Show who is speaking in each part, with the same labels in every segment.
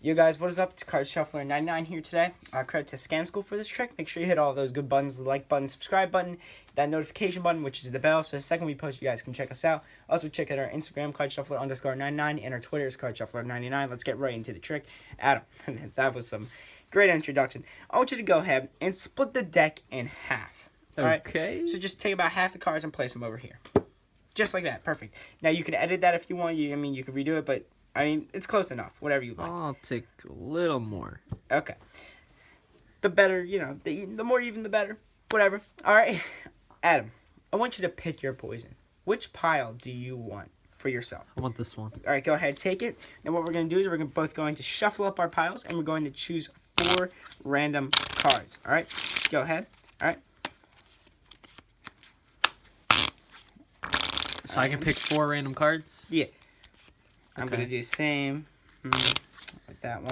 Speaker 1: Yo guys, what is up? It's Card Shuffler 99 here today. Credit to Scam School for this trick. Make sure you hit all those good buttons, the like button, subscribe button, that notification button, which is the bell, so the second we post, you guys can check us out. Also, check out our Instagram, CardShuffler_99, and our Twitter is CardShuffler99. Let's get right into the trick. Adam, that was some great introduction. I want you to go ahead and split the deck in half.
Speaker 2: Okay.
Speaker 1: Alright? So just take about half the cards and place them over here. Just like that. Perfect. Now, you can edit that if you want. You can redo it, but it's close enough. Whatever you like.
Speaker 2: I'll take a little more.
Speaker 1: Okay. The better, the more even, the better. Whatever. All right. Adam, I want you to pick your poison. Which pile do you want for yourself?
Speaker 2: I want this one.
Speaker 1: All right, go ahead, take it. And what we're going to do is we're both going to shuffle up our piles, and we're going to choose 4 random cards. All right? Go ahead. All right.
Speaker 2: So I can pick 4 random cards?
Speaker 1: Yeah. I'm
Speaker 2: Okay.
Speaker 1: going to do the same with that one.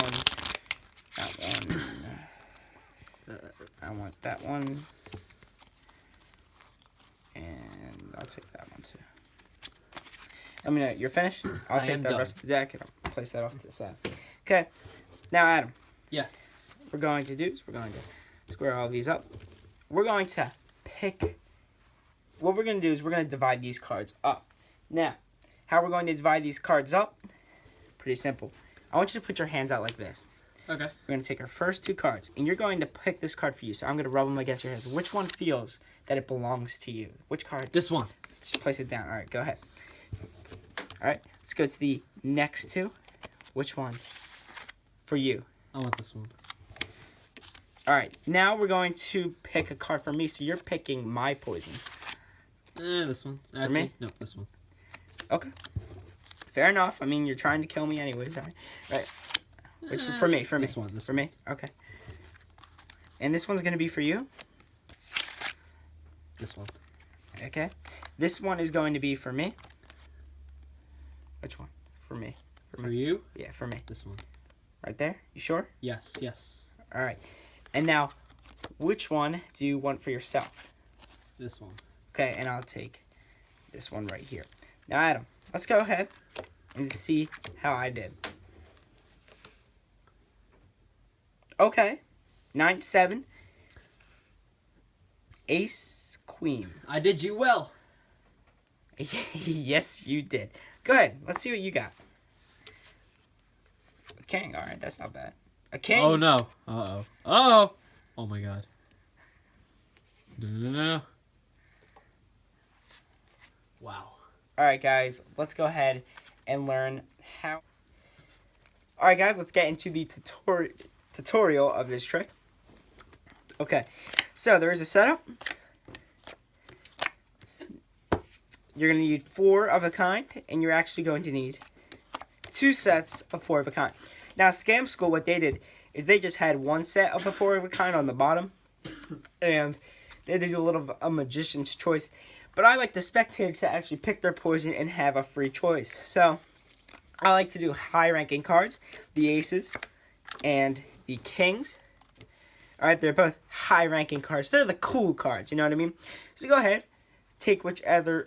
Speaker 1: That one. I want that one. And I'll take that one too. Let me know. You're finished? I'll
Speaker 2: I
Speaker 1: take
Speaker 2: am
Speaker 1: the
Speaker 2: done.
Speaker 1: rest of the deck and I'll place that off to the side. Okay. Now, Adam,
Speaker 2: Yes.
Speaker 1: what we're going to do is we're going to square all these up. We're going to pick... What we're going to do is we're going to divide these cards up. Now, how we're going to divide these cards up? Pretty simple. I want you to put your hands out like this.
Speaker 2: Okay.
Speaker 1: We're going to take our first 2 cards, and you're going to pick this card for you. So I'm going to rub them against your hands. Which one feels that it belongs to you? Which card?
Speaker 2: This one.
Speaker 1: Just place it down. All right, go ahead. All right, let's go to the next 2. Which one for you?
Speaker 2: I want this one.
Speaker 1: All right, now we're going to pick a card for me. So you're picking my poison.
Speaker 2: This one. Actually,
Speaker 1: me?
Speaker 2: No, this one.
Speaker 1: Okay. Fair enough. I mean, you're trying to kill me anyways. All right. Which for me? For me.
Speaker 2: This one. This
Speaker 1: For me? Okay. And this one's going to be for you?
Speaker 2: This one.
Speaker 1: Okay. This one is going to be for me. Which one? For me.
Speaker 2: For you?
Speaker 1: Yeah, for me.
Speaker 2: This one.
Speaker 1: Right there? You sure?
Speaker 2: Yes. Yes.
Speaker 1: All right. And now, which one do you want for yourself?
Speaker 2: This one.
Speaker 1: Okay, and I'll take this one right here. Now, Adam, let's go ahead and see how I did. Okay. 9-7. Ace, Queen.
Speaker 2: I did you well.
Speaker 1: Yes, you did. Go ahead. Let's see what you got. A king. All right, that's not bad. A king.
Speaker 2: Oh no. Uh-oh. Oh. Oh my god. No. Wow.
Speaker 1: All right, guys. Let's go ahead and learn how. All right, guys. Let's get into the tutorial of this trick. Okay. So there is a setup. You're going to need 4 of a kind, and you're actually going to need 2 sets of 4 of a kind. Now, Scam School, what they did is they just had 1 set of a 4 of a kind on the bottom, and they did a little of a magician's choice. But I like the spectators to actually pick their poison and have a free choice. So, I like to do high-ranking cards, the aces and the kings. All right, they're both high-ranking cards. They're the cool cards, you know what I mean? So go ahead. Take whichever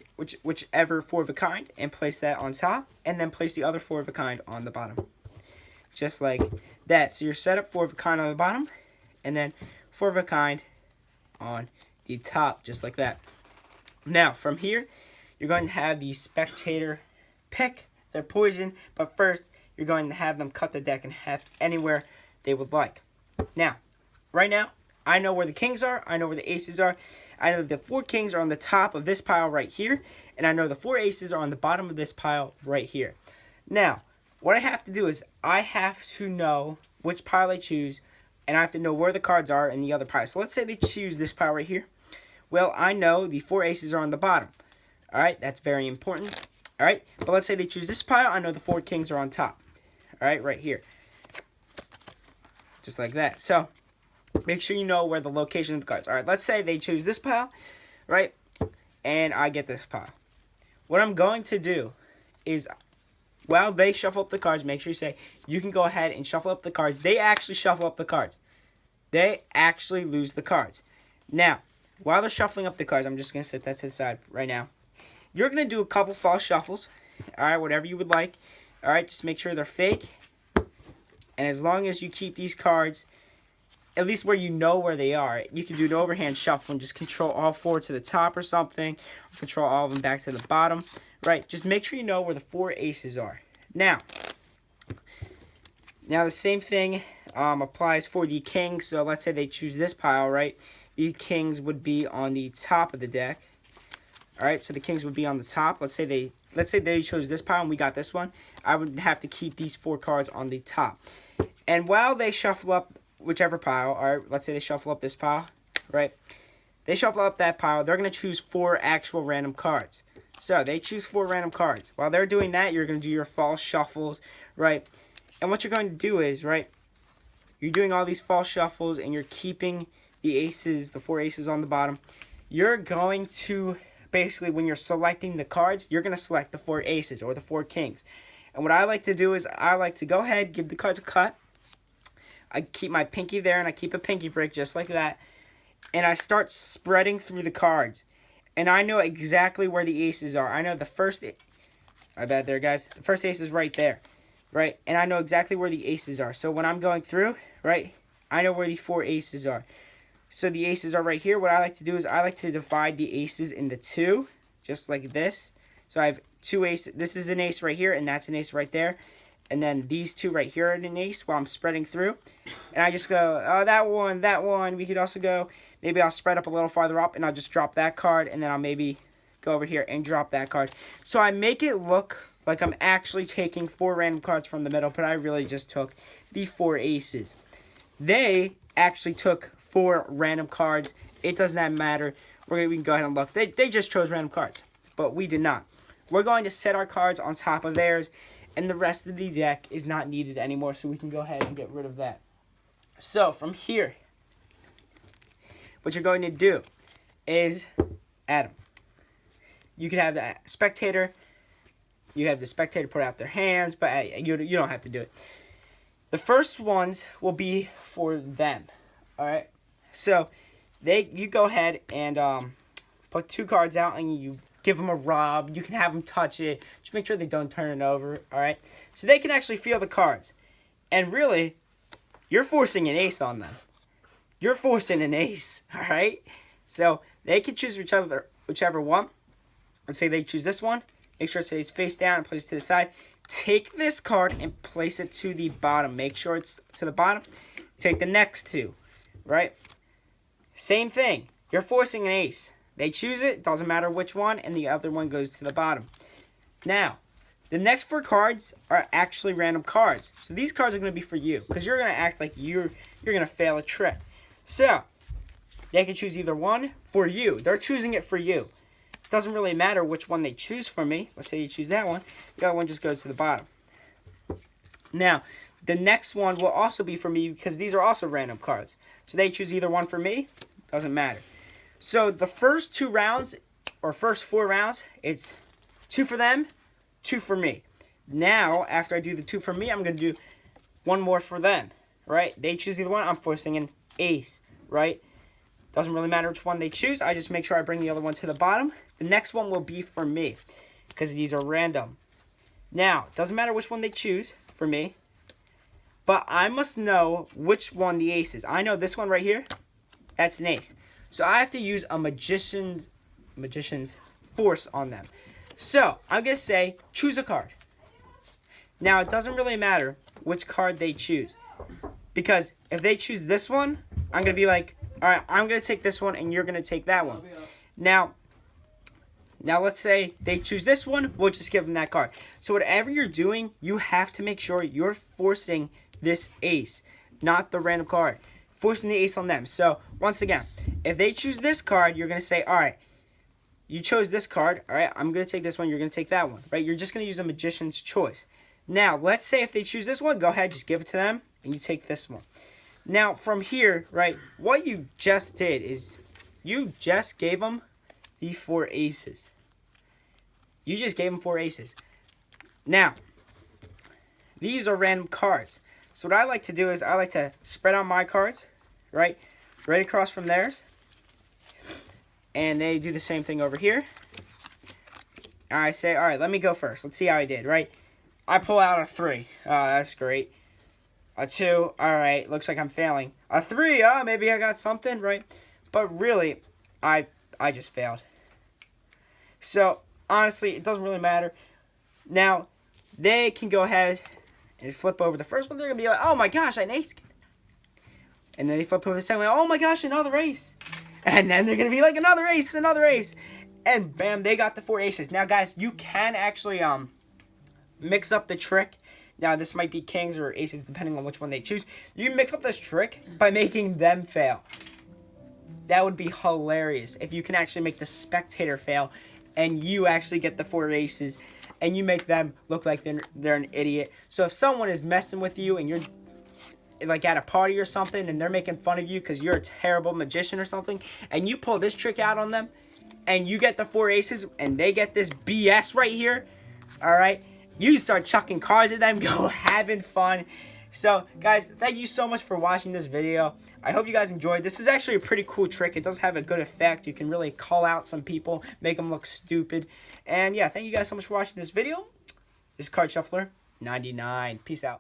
Speaker 1: 4 of a kind and place that on top, and then place the other 4 of a kind on the bottom. Just like that. So you're set up 4 of a kind on the bottom, and then 4 of a kind on the top, just like that. Now, from here, you're going to have the spectator pick their poison, but first, you're going to have them cut the deck in half anywhere they would like. Now, right now, I know where the kings are. I know where the aces are. I know the 4 kings are on the top of this pile right here. And I know the 4 aces are on the bottom of this pile right here. Now, what I have to do is I have to know which pile I choose. And I have to know where the cards are in the other pile. So let's say they choose this pile right here. Well, I know the 4 aces are on the bottom. All right, that's very important. All right, but let's say they choose this pile. I know the 4 kings are on top. All right here. Just like that. So, make sure you know where the location of the cards. All right, let's say they choose this pile, right? And I get this pile. What I'm going to do is, while they shuffle up the cards, make sure you say, you can go ahead and shuffle up the cards. They actually shuffle up the cards. They actually lose the cards. Now, while they're shuffling up the cards, I'm just going to set that to the side right now. You're going to do a couple false shuffles. All right, whatever you would like. All right, just make sure they're fake. And as long as you keep these cards, at least where you know where they are, you can do an overhand shuffle and just control all 4 to the top or something. Or control all of them back to the bottom, right? Just make sure you know where the 4 aces are. Now the same thing applies for the kings. So let's say they choose this pile, right? The kings would be on the top of the deck. All right, so the kings would be on the top. Let's say they chose this pile and we got this one. I would have to keep these 4 cards on the top. And while they shuffle up whichever pile, all right, let's say they shuffle up this pile, right? They shuffle up that pile. They're going to choose 4 actual random cards. So they choose 4 random cards. While they're doing that, you're going to do your false shuffles, right? And what you're going to do is, right, you're doing all these false shuffles and you're keeping the aces, the 4 aces on the bottom. You're going to, basically, when you're selecting the cards, you're going to select the 4 aces or the 4 kings. And what I like to do is I like to go ahead, give the cards a cut. I keep my pinky there and I keep a pinky break just like that. And I start spreading through the cards. And I know exactly where the aces are. I know the first, my bad there guys, the first ace is right there, right? And I know exactly where the aces are. So when I'm going through, right, I know where the 4 aces are. So the aces are right here. What I like to do is I like to divide the aces into 2, just like this. So I have 2 aces. This is an ace right here and that's an ace right there. And then these 2 right here are an ace while I'm spreading through. And I just go, oh, that one. We could also go, maybe I'll spread up a little farther up and I'll just drop that card. And then I'll maybe go over here and drop that card. So I make it look like I'm actually taking 4 random cards from the middle, but I really just took the 4 aces. They actually took 4 random cards. It does not matter. We can go ahead and look. They just chose random cards, but we did not. We're going to set our cards on top of theirs. And the rest of the deck is not needed anymore, so we can go ahead and get rid of that. So, from here, what you're going to do is add them. You can have the spectator. You have the spectator put out their hands, but you don't have to do it. The first ones will be for them, all right? So, you go ahead and put 2 cards out, and you give them a rub. You can have them touch it. Just make sure they don't turn it over, all right? So they can actually feel the cards. And really, you're forcing an ace on them. You're forcing an ace, all right? So they can choose whichever one. Let's say they choose this one. Make sure it stays face down and place it to the side. Take this card and place it to the bottom. Make sure it's to the bottom. Take the next 2, right? Same thing. You're forcing an ace. They choose it, doesn't matter which one, and the other one goes to the bottom. Now, the next 4 cards are actually random cards. So these cards are going to be for you, because you're going to act like you're going to fail a trick. So, they can choose either one for you. They're choosing it for you. It doesn't really matter which one they choose for me. Let's say you choose that one. The other one just goes to the bottom. Now, the next one will also be for me, because these are also random cards. So they choose either one for me. Doesn't matter. So the first 2 rounds, or first 4 rounds, it's 2 for them, 2 for me. Now, after I do the 2 for me, I'm going to do 1 more for them, right? They choose either one, I'm forcing an ace, right? Doesn't really matter which one they choose. I just make sure I bring the other one to the bottom. The next one will be for me, because these are random. Now, doesn't matter which one they choose for me, but I must know which one the ace is. I know this one right here, that's an ace. So I have to use a magician's force on them. So I'm going to say, choose a card. Now, it doesn't really matter which card they choose. Because if they choose this one, I'm going to be like, all right, I'm going to take this one and you're going to take that one. Now let's say they choose this one, we'll just give them that card. So whatever you're doing, you have to make sure you're forcing this ace, not the random card. Forcing the ace on them. So, once again, if they choose this card, you're going to say, all right, you chose this card. All right, I'm going to take this one. You're going to take that one. Right? You're just going to use a magician's choice. Now, let's say if they choose this one, go ahead, just give it to them, and you take this one. Now, from here, right, what you just did is you just gave them the 4 aces. You just gave them 4 aces. Now, these are random cards. So what I like to do is I like to spread out my cards, right across from theirs. And they do the same thing over here. I say, all right, let me go first. Let's see how I did, right? I pull out a 3. Oh, that's great. A 2, all right, looks like I'm failing. A 3, maybe I got something, right? But really, I just failed. So, honestly, it doesn't really matter. Now, they can go ahead and flip over the first one. They're going to be like, oh my gosh, I aced it. And then they flip over the second one. Oh my gosh, another ace. And then they're going to be like, another ace, another ace. And bam, they got the 4 aces. Now, guys, you can actually mix up the trick. Now, this might be kings or aces, depending on which one they choose. You can mix up this trick by making them fail. That would be hilarious if you can actually make the spectator fail and you actually get the 4 aces and you make them look like they're an idiot. So if someone is messing with you and you're like at a party or something and they're making fun of you because you're a terrible magician or something, and you pull this trick out on them and you get the 4 aces and they get this BS right here, all right, you start chucking cards at them, go having fun. So, guys, thank you so much for watching this video. I hope you guys enjoyed. This is actually a pretty cool trick. It does have a good effect. You can really call out some people, make them look stupid. And, yeah, thank you guys so much for watching this video. This is Card Shuffler 99. Peace out.